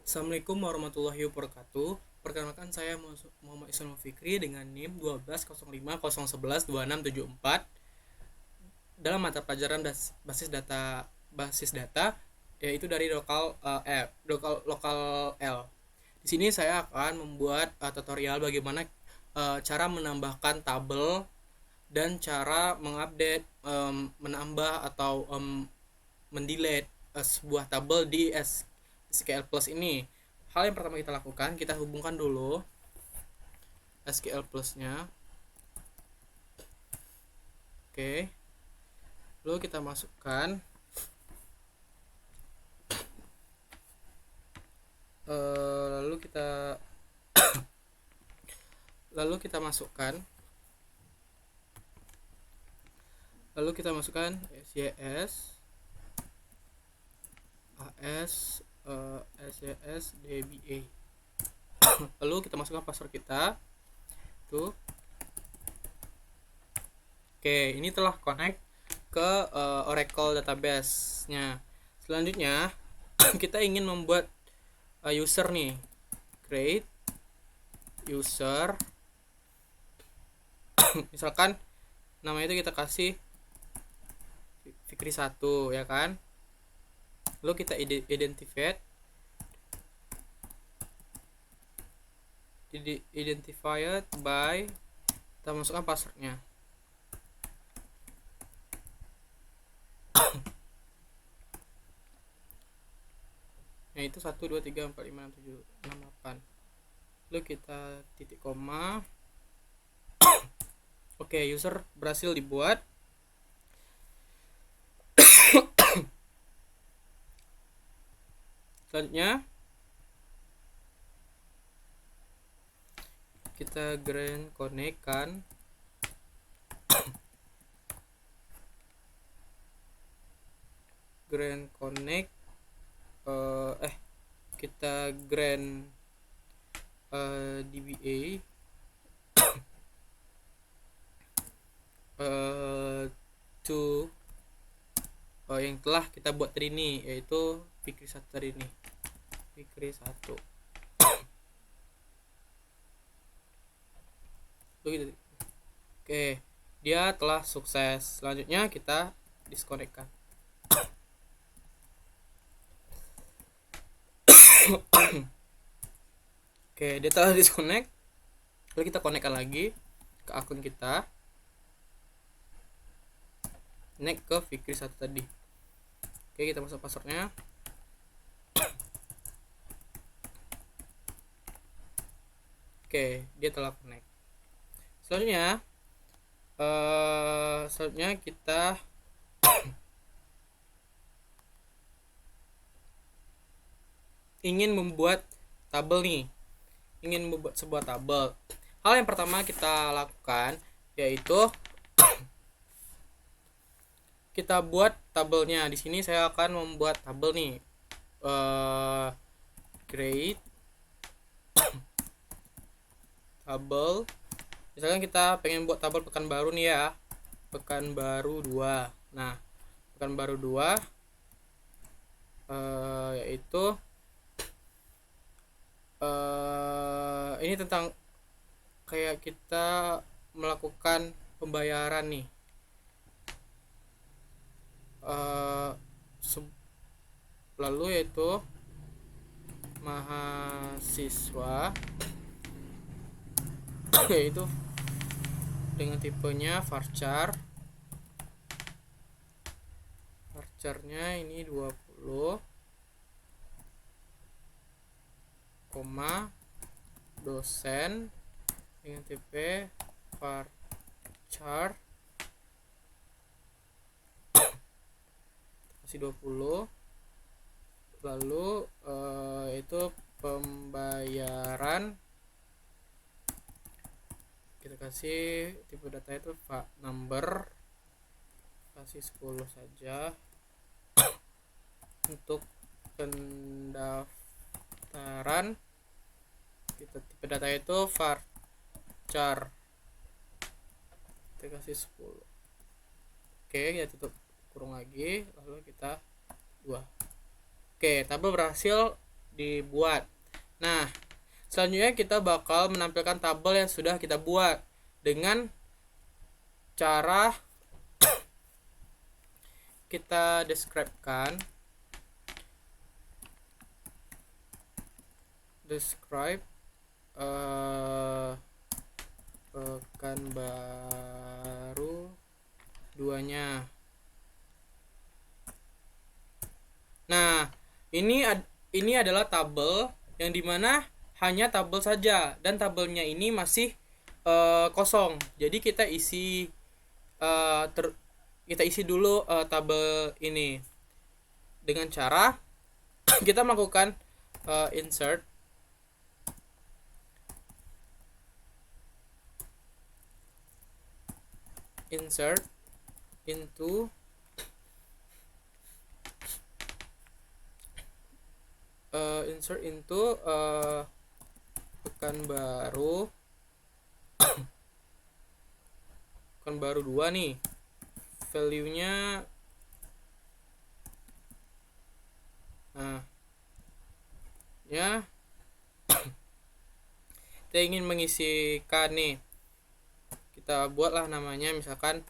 Assalamualaikum warahmatullahi wabarakatuh. Perkenalkan saya Muhammad Islam Fikri dengan NIM 120501122674 dalam mata pelajaran basis data yaitu dari lokal L. Di sini saya akan membuat tutorial bagaimana cara menambahkan tabel dan cara mengupdate, menambah atau mendelete sebuah tabel di SQL Plus ini. Hal yang pertama kita lakukan, kita hubungkan dulu SQL Plus-nya. Oke. Lalu kita masukkan lalu kita masukkan SYS AS SYS DBA. Lalu kita masukkan password kita tuh. Oke, ini telah connect ke Oracle database-nya. Selanjutnya kita ingin membuat user nih. Create user. Misalkan namanya itu kita kasih Fikri 1 ya kan. Lalu kita identified by, kita masukkan passwordnya. Nah itu 1 2 3 4 5 6 7 6 8. Lalu kita titik koma. Oke, user berhasil dibuat. Selanjutnya kita grand connect kan. Grand connect kita grand DBA to yang telah kita buat tadi ini, yaitu Fikri 1 tadi ini. Fikri 1. Begitu. Oke, dia telah sukses. Selanjutnya kita disconnect-kan. Oke, dia telah disconnect. Lalu kita connect lagi ke akun kita. Connect ke Fikri 1 tadi. Oke, kita masuk passwordnya. Oke, dia telah connect. Selanjutnya kita ingin membuat tabel nih. Ingin membuat sebuah tabel. Hal yang pertama kita lakukan yaitu kita buat tabelnya. Di sini saya akan membuat tabel nih. Create tabel. Misalkan kita pengen buat tabel Pekanbaru nih ya. Pekanbaru 2. Nah, Pekanbaru 2 yaitu ini tentang kayak kita melakukan pembayaran nih. Lalu yaitu mahasiswa yaitu dengan tipenya varcharnya ini 20, dosen dengan tipe varchar kasih 20. Lalu itu pembayaran kita kasih tipe data itu number, kasih 10 saja. Untuk pendaftaran kita tipe data itu varchar, kita kasih 10. Oke, kita tutup kurung lagi, lalu kita 2. Oke, tabel berhasil dibuat. Nah, selanjutnya kita bakal menampilkan tabel yang sudah kita buat dengan cara kita describe Pekanbaru duanya. Nah, ini adalah tabel yang dimana hanya tabel saja, dan tabelnya ini masih kosong. Jadi eh, kita isi dulu tabel ini dengan cara kita melakukan insert into Pekanbaru Pekanbaru 2 nih. Value-nya nah ya, kita ingin mengisikan nih, kita buatlah namanya misalkan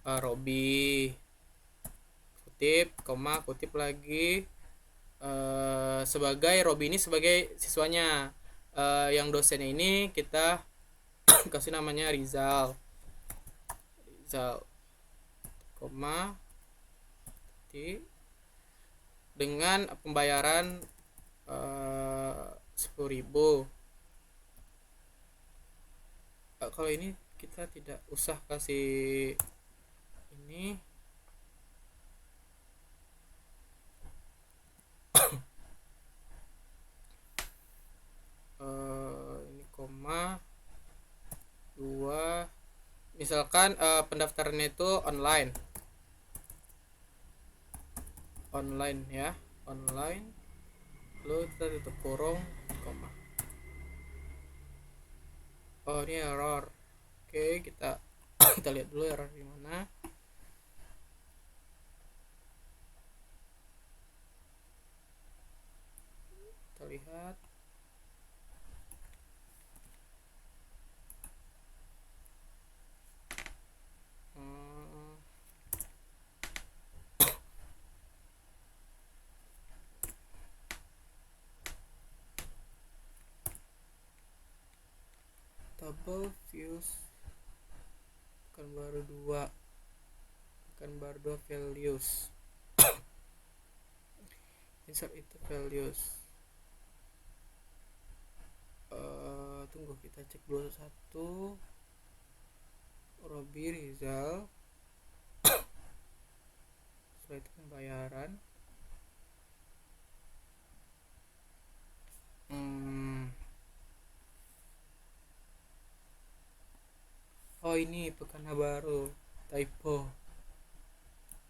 Robi, kutip, koma, kutip lagi, sebagai Robi ini sebagai siswanya, yang dosennya ini kita kasih namanya Rizal, koma, titik, dengan pembayaran 10.000. Kalau ini kita tidak usah kasih ini. Ini koma 2, misalkan pendaftarannya itu online ya, online, lalu kita tutup kurung, koma. Oh, ini error. Oke, kita kita lihat dulu error di mana. Kita lihat. Tabel views Pekanbaru 2 values. Insert itu values. Tunggu, kita cek dulu satu. Robi Rizal, setelah itu pembayaran. Oh, ini Pekanbaru, typo.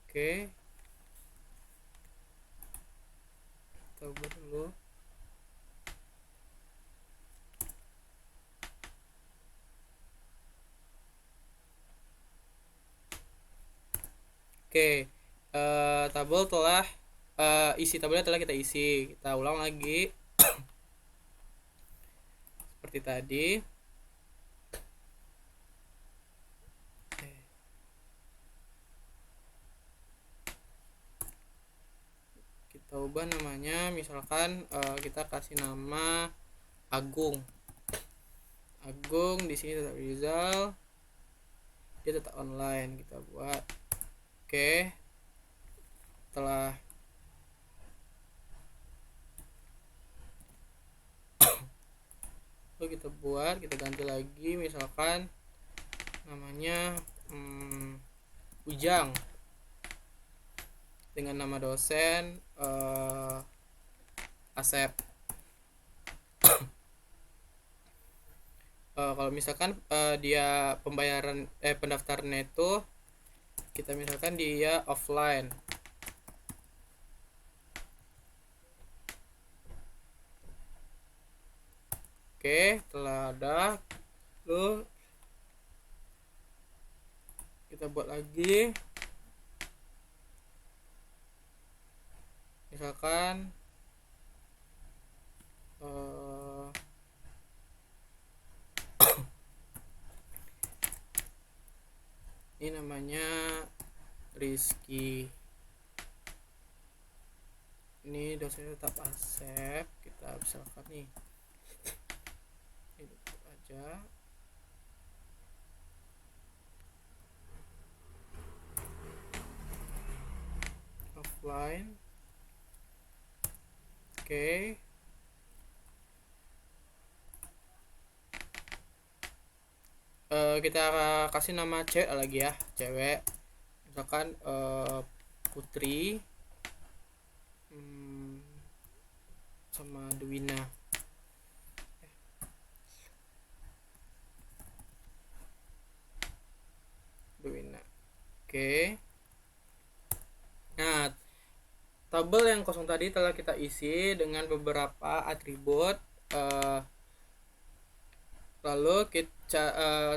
Oke, kita ubah dulu. Oke, tabel telah isi tabelnya telah kita isi. Kita ulang lagi seperti tadi. Kita ubah namanya, misalkan kita kasih nama Agung. Di sini tetap Rizal, dia tetap online, kita buat. Oke, setelah lalu kita ganti lagi, misalkan namanya Ujang, dengan nama dosen Asep. Kalau misalkan dia pembayaran pendaftarannya itu kita misalkan dia offline. Oke, setelah ada, lalu kita buat lagi, misalkan ini dosennya tetap Asep, kita misalkan nih ini aja. Offline. Oke. Kita kasih nama cewek lagi ya, cewek misalkan Putri sama Dwina. Oke. Nah, tabel yang kosong tadi telah kita isi dengan beberapa atribut. Lalu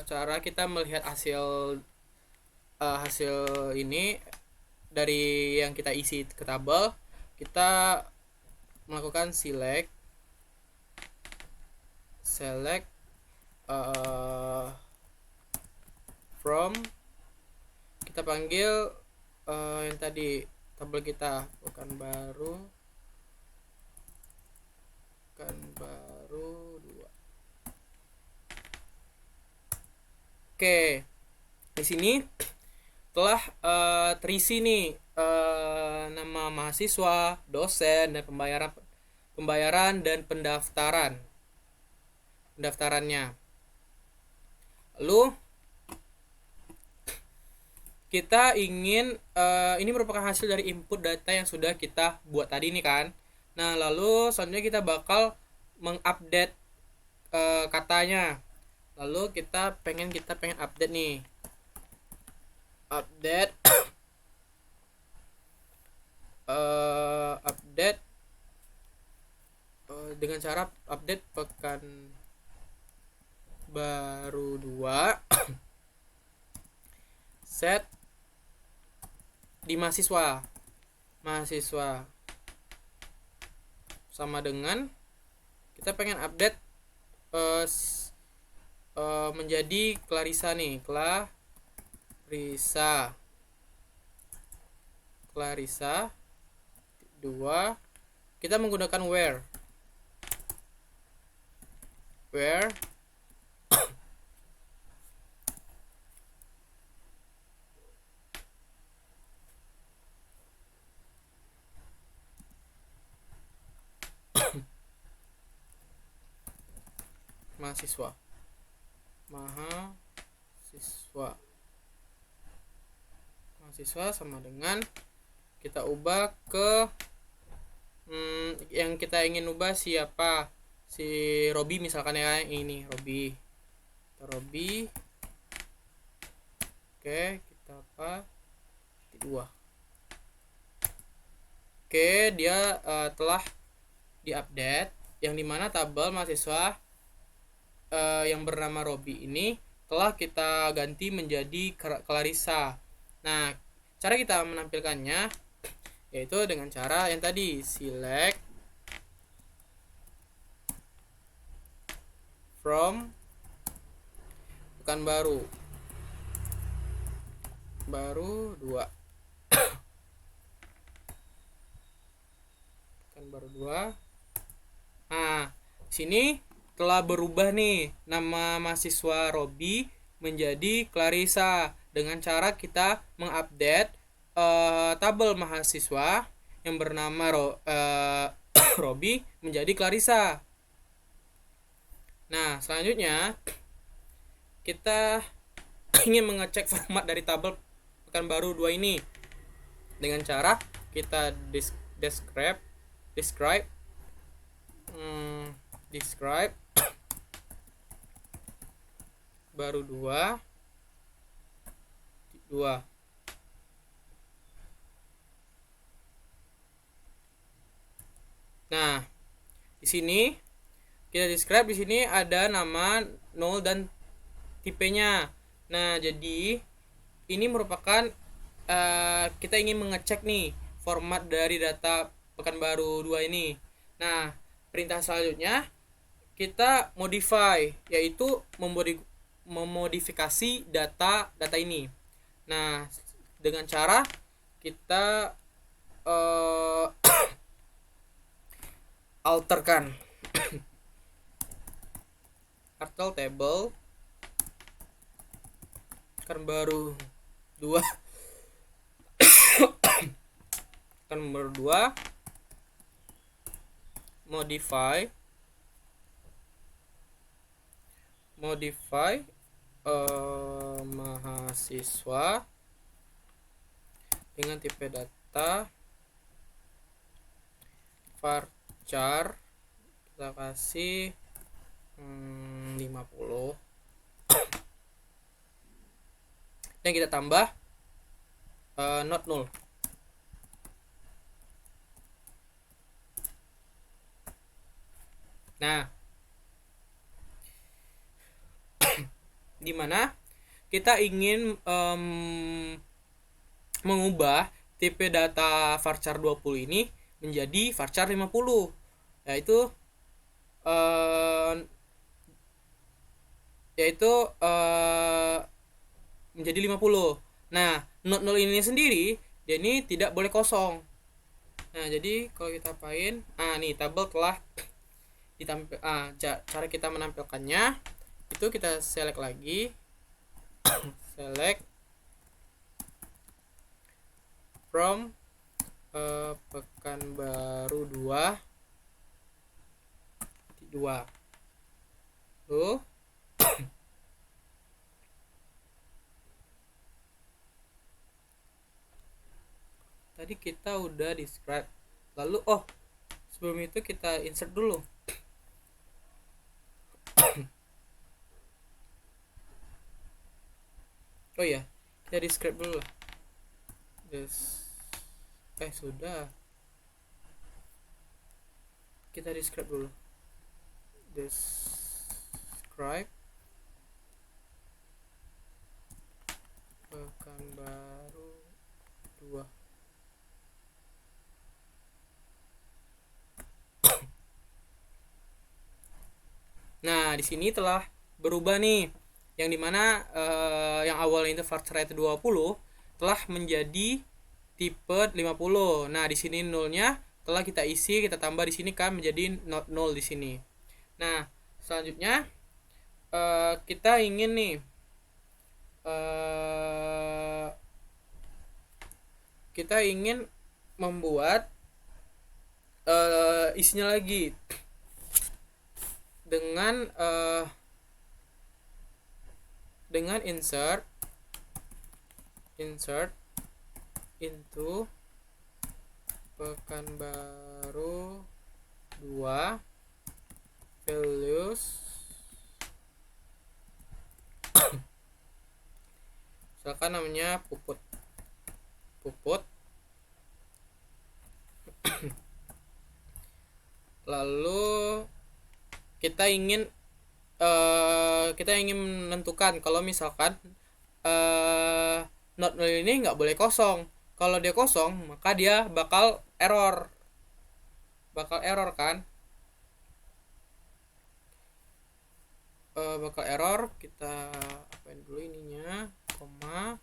cara kita melihat hasil ini dari yang kita isi ke tabel, kita melakukan select from, kita panggil yang tadi tabel kita Pekanbaru 2. Oke, di sini telah terisi nih nama mahasiswa, dosen, dan pembayaran dan pendaftarannya. Lalu kita ingin ini merupakan hasil dari input data yang sudah kita buat tadi nih kan. Nah, lalu selanjutnya kita bakal mengupdate katanya. Lalu kita pengen update nih. Update update dengan cara update Pekanbaru 2 set di mahasiswa sama dengan kita pengen update menjadi Clarissa nih, Clarissa 2. Kita menggunakan where mahasiswa sama dengan kita ubah ke yang kita ingin ubah siapa, si Robi misalkan ya, ini Robi. Oke, kita apa 2. Oke, dia telah diupdate, yang dimana tabel mahasiswa yang bernama Robi ini telah kita ganti menjadi Clarissa. Nah, cara kita menampilkannya yaitu dengan cara yang tadi, select from Pekanbaru 2. Pekanbaru 2. Nah, sini telah berubah nih nama mahasiswa Robi menjadi Clarissa dengan cara kita mengupdate tabel mahasiswa yang bernama Robi menjadi Clarissa. Nah, selanjutnya kita ingin mengecek format dari tabel Pekanbaru 2 ini dengan cara kita describe baru 2. Nah, di sini kita describe, di sini ada nama, 0 dan tipenya. Nah, jadi ini merupakan kita ingin mengecek nih format dari data Pekanbaru 2 ini. Nah, perintah selanjutnya kita modify, yaitu memodifikasi data ini. Nah, dengan cara kita alterkan artel table kan baru 2 kan baru 2 modify mahasiswa dengan tipe data varchar kita kasih 50 dan kita tambah not null. Nah, dimana kita ingin mengubah tipe data varchar 20 ini menjadi varchar 50, yaitu menjadi 50. Nah, not null ini sendiri dia ini tidak boleh kosong. Nah, jadi kalau kita apain, nih tabel telah ditampil. Cara kita menampilkannya itu kita select lagi, select from Pekanbaru 2 tuh tadi kita udah describe, lalu sebelum itu kita insert dulu. Oh ya, kita describe dulu lah. Sudah kita describe dulu. Describe Pekanbaru 2. Nah, di sini telah berubah nih, yang dimana yang awalnya itu varchar 20 telah menjadi tipe 50. Nah, di sini nolnya telah kita isi, kita tambah di sini kan menjadi not null di sini. Nah, selanjutnya kita ingin nih kita ingin membuat isinya lagi dengan insert into Pekanbaru 2 values misalkan namanya puput lalu kita ingin menentukan kalau misalkan not null ini nggak boleh kosong. Kalau dia kosong maka dia bakal error kan, bakal error. Kita apain dulu ininya, koma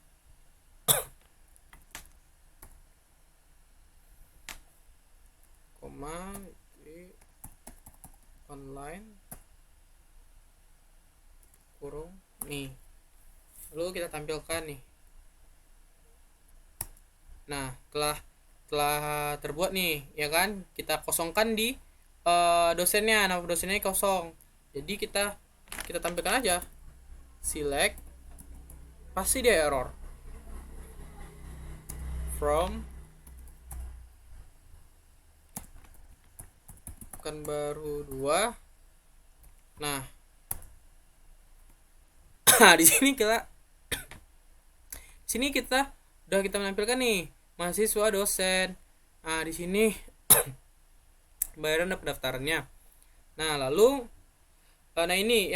online kurung nih, lalu kita tampilkan nih. Nah, telah terbuat nih ya kan, kita kosongkan di dosennya, nama dosennya kosong, jadi kita tampilkan aja select, pasti dia error from Pekanbaru 2. Nah, di sini kita udah kita menampilkan nih mahasiswa dosen. Nah, di sini bayaran dan pendaftarannya. Nah, lalu ini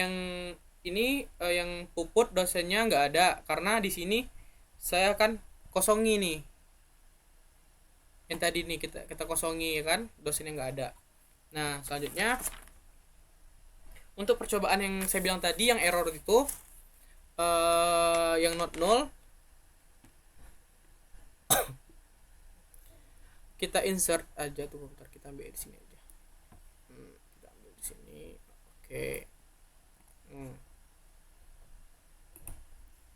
yang puput dosennya nggak ada karena di sini saya kan kosongi nih. Yang tadi nih kita kosongi ya kan, dosennya nggak ada. Nah, selanjutnya untuk percobaan yang saya bilang tadi yang error itu yang not null, kita insert aja tuh, bentar kita ambil di sini aja. sini. Oke.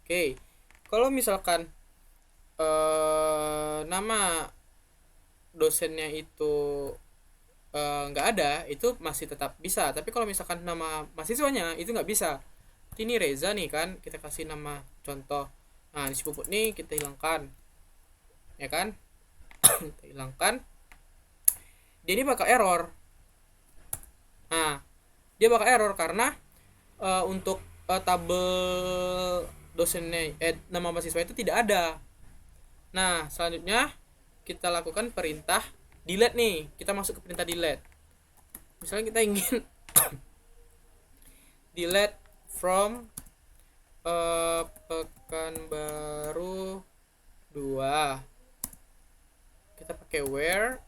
Oke. Kalau misalkan nama dosennya itu nggak ada, itu masih tetap bisa. Tapi kalau misalkan nama mahasiswanya itu nggak bisa. Ini Reza nih kan, kita kasih nama contoh. Nah, si Puput nih kita hilangkan, ya kan? Kita hilangkan. Dia ini bakal error. Nah, dia bakal error karena untuk tabel dosennya nama mahasiswa itu tidak ada. Nah, selanjutnya kita lakukan perintah delete nih. Kita masuk ke perintah delete. Misalnya kita ingin delete from Pekanbaru 2. Kita pakai where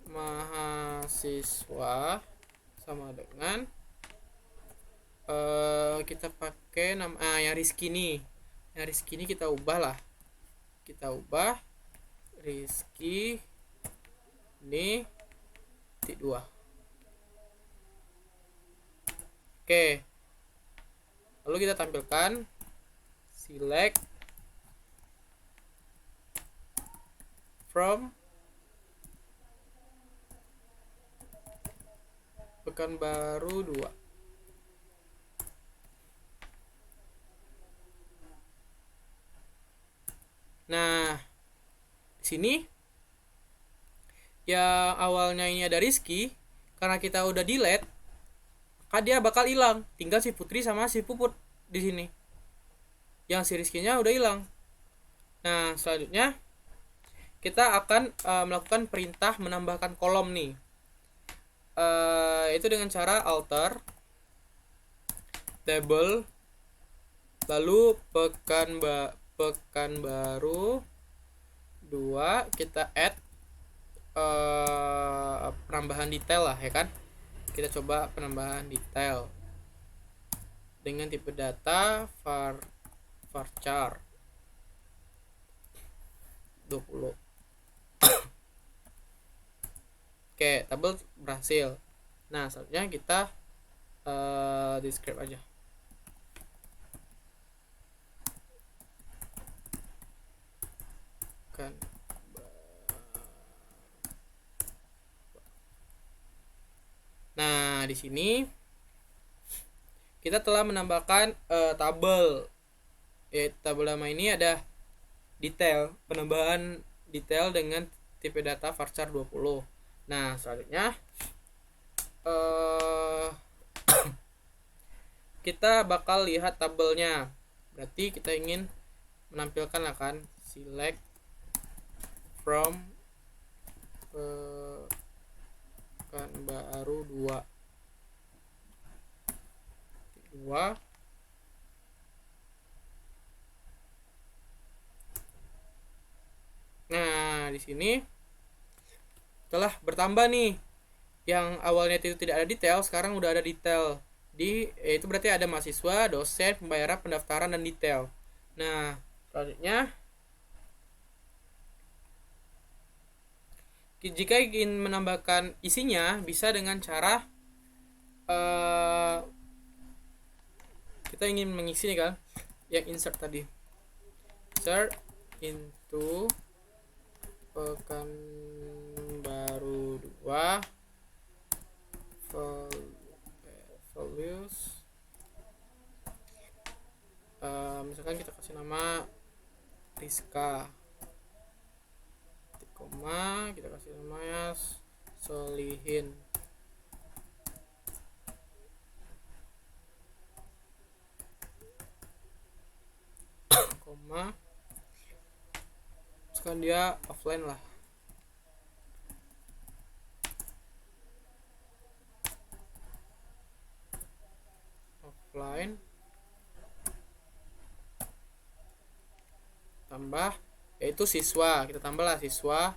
mahasiswa sama dengan kita pakai nama yang Rizky nih. Yang Rizky ini kita ubah lah. Kita ubah Rizky ini titik 2. Oke. Lalu kita tampilkan select from Pekanbaru 2. Nah, di sini yang awalnya ini ada Rizky, karena kita udah delete, maka dia bakal hilang. Tinggal si Putri sama si Puput di sini. Yang si Rizky-nya udah hilang. Nah, selanjutnya kita akan melakukan perintah menambahkan kolom nih. Itu dengan cara alter table lalu Pekanbaru 2, kita add penambahan detail lah, ya kan? Kita coba penambahan detail dengan tipe data varchar 20. Oke, tabel berhasil. Nah, selanjutnya kita describe aja. Kan nah, di sini kita telah menambahkan tabel. Tabel nama ini ada detail, penambahan detail dengan tipe data varchar 20. Nah, selanjutnya kita bakal lihat tabelnya. Berarti kita ingin menampilkan akan select from Pekanbaru 2. Nah, di sini telah bertambah nih. Yang awalnya itu tidak ada detail, sekarang udah ada detail. Itu berarti ada mahasiswa, dosen, pembayaran, pendaftaran, dan detail. Nah, selanjutnya jika ingin menambahkan isinya, bisa dengan cara kita ingin mengisi nih kan, yang insert tadi, insert into Pekanbaru 2 values. Misalkan kita kasih nama Rizka, koma, kita kasih namanya Solihin, koma, sekarang dia offline lah. Offline tambah, yaitu siswa, kita tambah lah siswa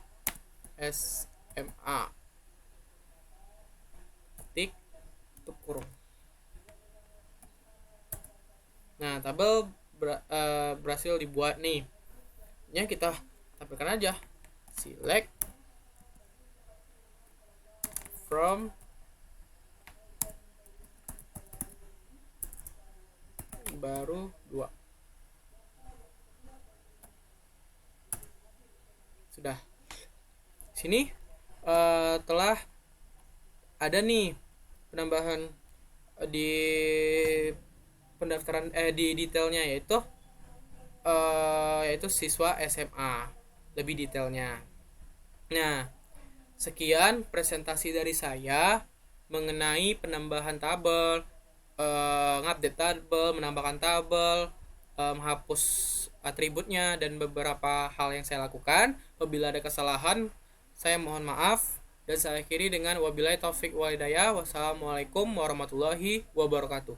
SMA, tik, tutup kurung. Nah, tabel berhasil dibuat nih. Nya kita tampilkan aja select from baru 2. Sudah. Sini telah ada nih penambahan di pendaftaran di detailnya, yaitu siswa SMA, lebih detailnya. Nah, sekian presentasi dari saya mengenai penambahan tabel, ngupdate tabel, menambahkan tabel, menghapus atributnya, dan beberapa hal yang saya lakukan. Apabila ada kesalahan, saya mohon maaf, dan saya akhiri dengan wabillahi taufik wal hidayah. Wassalamualaikum warahmatullahi wabarakatuh.